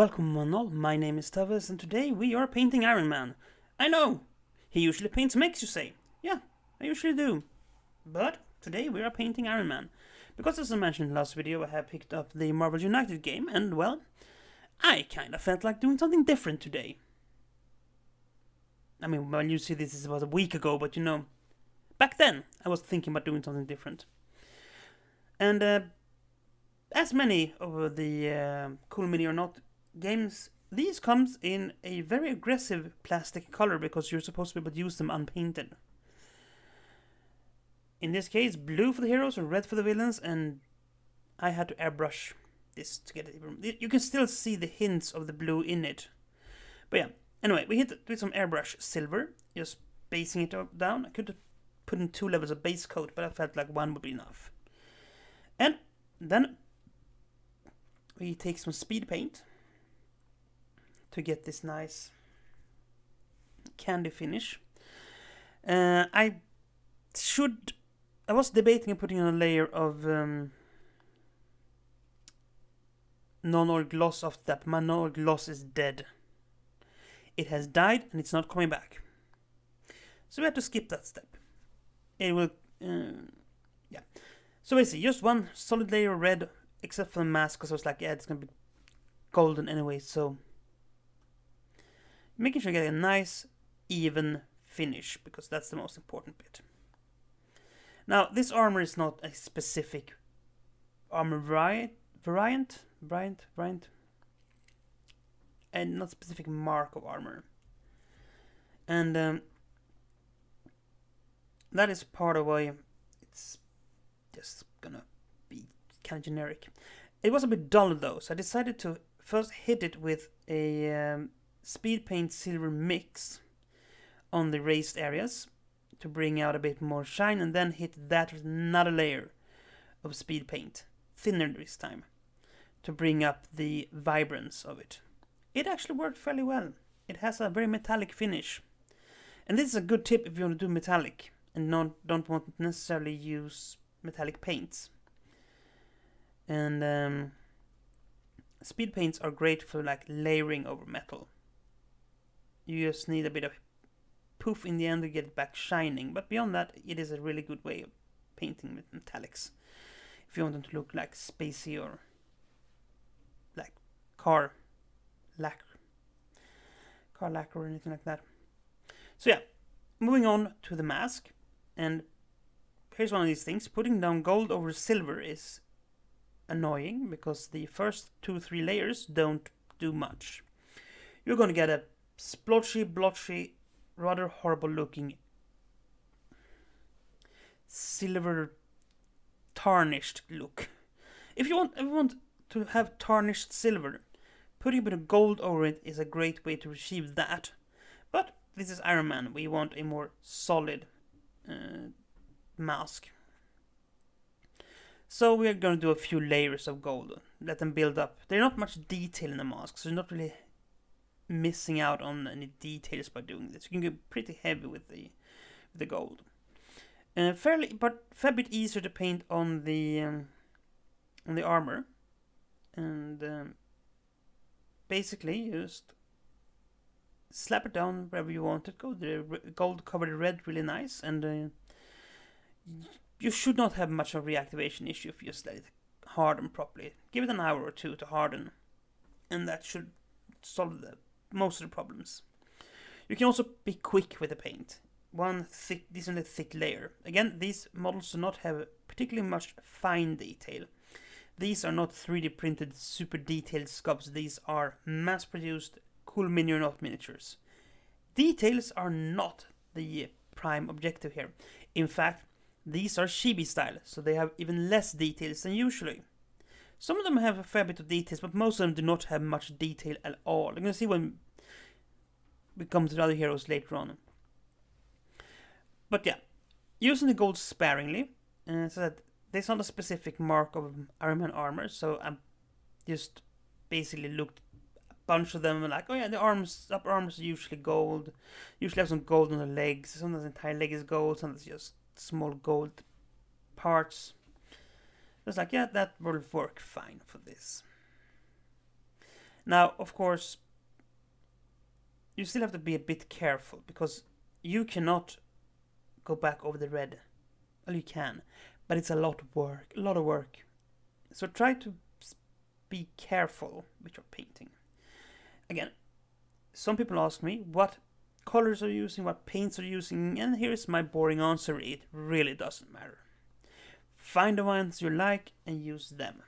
Welcome one all, my name is Tawess and today we are painting Iron Man. I know! He usually paints mechs, you say. Yeah, I usually do. But today we are painting Iron Man. Because as I mentioned in the last video, I have picked up the Marvel United game and, well, I kinda felt like doing something different today. I mean, when you see this is about a week ago, but you know, back then I was thinking about doing something different. And as many of the Cool Mini or Not games, these comes in a very aggressive plastic color because you're supposed to be able to use them unpainted. In this case, blue for the heroes and red for the villains, and I had to airbrush this to get it. You can still see the hints of the blue in it. But yeah, anyway, we hit it with some airbrush silver, just basing it down. I could have put in 2 levels of base coat, but I felt like 1 would be enough. And then we take some speed paint to get this nice candy finish. I was debating on putting on a layer of non-oil gloss after that. My non-oil gloss is dead. It has died and it's not coming back. So we have to skip that step. It will, yeah. So basically, just one solid layer of red, except for the mask, because I was like, yeah, it's gonna be golden anyway, so making sure you get a nice, even finish, because that's the most important bit. Now, this armor is not a specific armor variant, and not specific mark of armor. And that is part of why it's just gonna be kind of generic. It was a bit dull though, so I decided to first hit it with a speed paint silver mix on the raised areas to bring out a bit more shine, and then hit that with another layer of speed paint, thinner this time, to bring up the vibrance of it. It actually worked fairly well. It has a very metallic finish, and this is a good tip if you want to do metallic and don't want to necessarily use metallic paints. And speed paints are great for like layering over metal. You just need a bit of poof in the end to get it back shining, but beyond that, it is a really good way of painting with metallics. If you want them to look like spacey or like car lacquer or anything like that. So yeah, moving on to the mask, and here's one of these things. Putting down gold over silver is annoying because the first 2-3 layers don't do much. You're going to get a splotchy, blotchy, rather horrible looking silver tarnished look. If you want to have tarnished silver, putting a bit of gold over it is a great way to achieve that. But this is Iron Man. We want a more solid mask. So we're going to do a few layers of gold. Let them build up. There's not much detail in the mask, so you're not really missing out on any details by doing this. You can get pretty heavy with the gold. Fair bit easier to paint on the armor, and basically just slap it down wherever you want it. The gold covered the red really nice, and you should not have much of a reactivation issue if you just let it harden properly. Give it an hour or 2 to harden, and that should solve most of the problems. You can also be quick with the paint. One decently thick layer. Again, these models do not have particularly much fine detail. These are not 3D printed super detailed sculpts. These are mass produced Cool Mini or Not miniatures. Details are not the prime objective here. In fact, these are chibi style, so they have even less details than usually. Some of them have a fair bit of details, but most of them do not have much detail at all. You're going to see when we come to the other heroes later on. But yeah, using the gold sparingly, so that there's not a specific mark of Iron Man armor, so I just basically looked a bunch of them and like, oh yeah, the upper arms are usually gold. Usually have some gold on the legs. Sometimes the entire leg is gold, sometimes just small gold parts. It's like, yeah, that will work fine for this. Now, of course, you still have to be a bit careful because you cannot go back over the red. Well, you can, but it's a lot of work. A lot of work. So try to be careful with your painting. Again, some people ask me what colors are you using, what paints are you using, and here's my boring answer: it really doesn't matter. Find the ones you like and use them.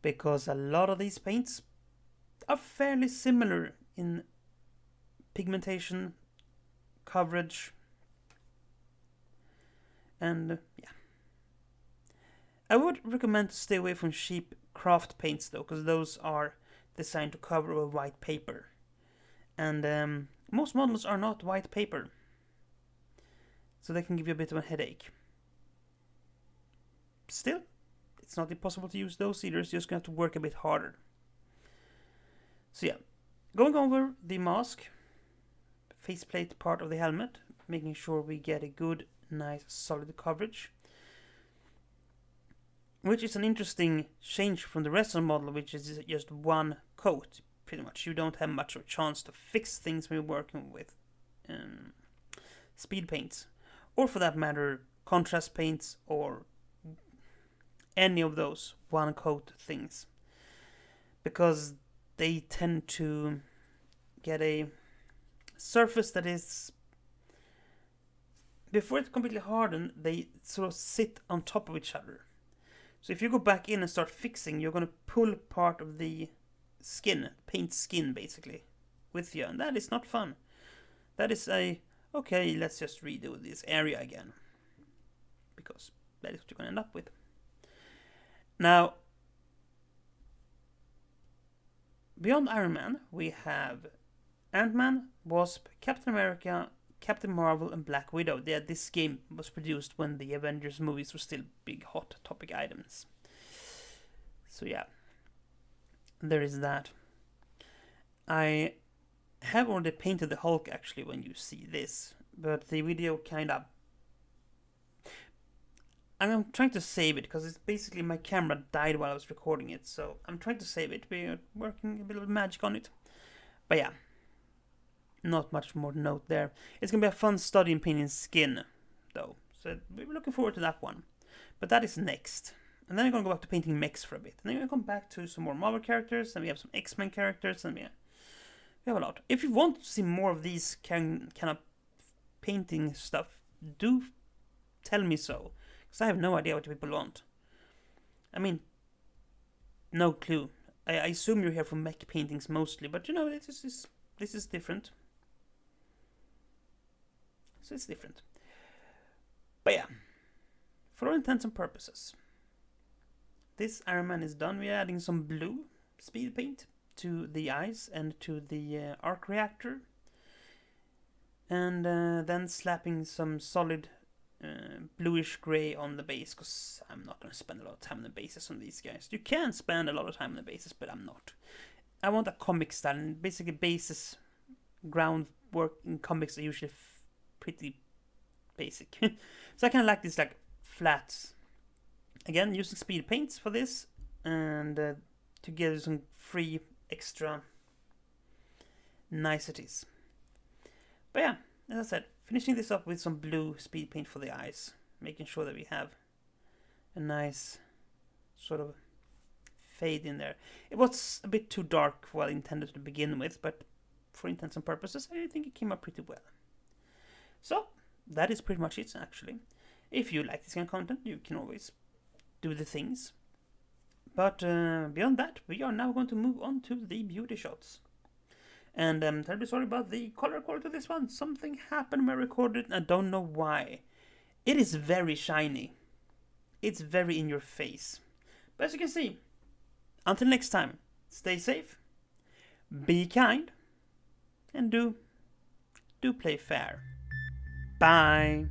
Because a lot of these paints are fairly similar in pigmentation, coverage, and yeah. I would recommend to stay away from cheap craft paints though, because those are designed to cover over white paper. And most models are not white paper, so they can give you a bit of a headache. Still, it's not impossible to use those either, so you're just going to have to work a bit harder. So yeah, going over the mask, faceplate part of the helmet, making sure we get a good, nice, solid coverage. Which is an interesting change from the rest of the model, which is just one coat, pretty much. You don't have much of a chance to fix things when you're working with speed paints. Or for that matter, contrast paints or any of those one coat things. Because they tend to get a surface that is, before it's completely hardened, they sort of sit on top of each other. So if you go back in and start fixing, you're going to pull part of the skin, paint skin basically, with you. And that is not fun. That is okay, let's just redo this area again. Because that is what you're going to end up with. Now, beyond Iron Man, we have Ant-Man, Wasp, Captain America, Captain Marvel, and Black Widow. This game was produced when the Avengers movies were still big hot topic items. So yeah, there is that. I have already painted the Hulk actually when you see this, but the video kinda... I'm trying to save it because it's basically my camera died while I was recording it, so I'm trying to save it. We're working a bit of magic on it. But yeah, not much more to note there. It's going to be a fun study in painting skin, though. So we're looking forward to that one. But that is next. And then I'm going to go back to painting mechs for a bit. And then we're going to come back to some more Marvel characters. And we have some X-Men characters. And we have a lot. If you want to see more of these kind of painting stuff, do tell me so. Because I have no idea what people want. I mean, no clue. I assume you're here for mech paintings mostly. But you know, this is different. So it's different. But yeah, for all intents and purposes, this Iron Man is done. We're adding some blue speed paint to the eyes and to the arc reactor. And then slapping some solid bluish grey on the base, because I'm not going to spend a lot of time on the bases on these guys. You can spend a lot of time on the bases, but I'm not. I want a comic style, and basically bases, groundwork in comics are usually pretty basic. So I kind of like this like flats. Again, using speed paints for this, and to give some free extra niceties. But yeah, as I said, finishing this up with some blue speed paint for the eyes, making sure that we have a nice sort of fade in there. It was a bit too dark for what I intended to begin with, but for intents and purposes, I think it came out pretty well. So, that is pretty much it, actually. If you like this kind of content, you can always do the things. But beyond that, we are now going to move on to the beauty shots. And I'm terribly sorry about the color quality of this one. Something happened when I recorded it, and I don't know why. It is very shiny. It's very in your face. But as you can see, until next time, stay safe, be kind, and do play fair. Bye.